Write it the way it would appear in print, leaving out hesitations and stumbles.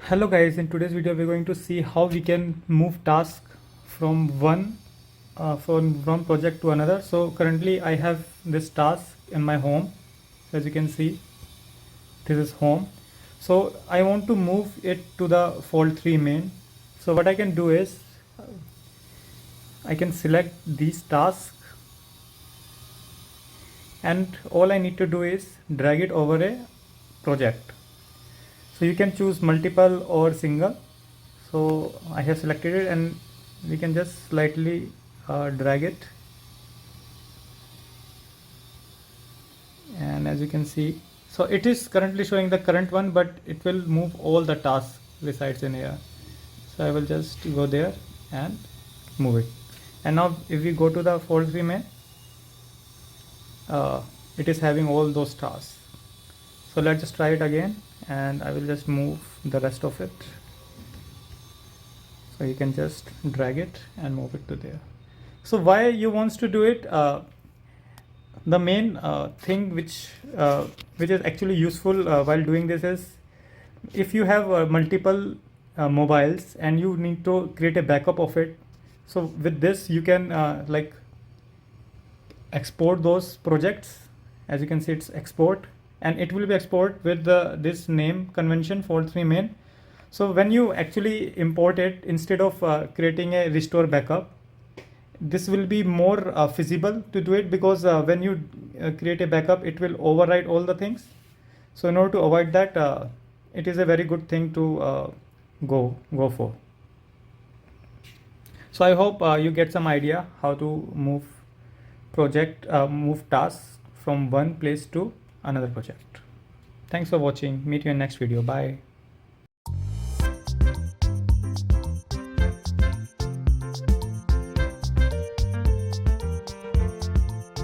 Hello guys, in today's video we're going to see how we can move task from one project to another. So currently I have this task in my home. As you can see, this is home. So I want to move it to the Fold 3 main. So what I can do is I can select these tasks, and all I need to do is drag it over a project. So you can choose multiple or single. So I have selected it, and we can just slightly drag it, and as you can see, so it is currently showing the current one, but it will move all the tasks resides in here. So I will just go there and move it. And now if we go to the Fold 3 main, it is having all those tasks. So let's just try it again, and I will just move the rest of it. So you can just drag it and move it to there. So why you wants to do it? The main thing which is actually useful while doing this is, if you have multiple mobiles and you need to create a backup of it. So with this you can like export those projects. As you can see, it's export, and it will be export with this name convention Fold 3 main. So when you actually import it, instead of creating a restore backup, this will be more feasible to do it, because when you create a backup, it will overwrite all the things. So in order to avoid that, it is a very good thing to go for. So I hope you get some idea how to move tasks from one place to another project. Thanks for watching. Meet you in next video. Bye.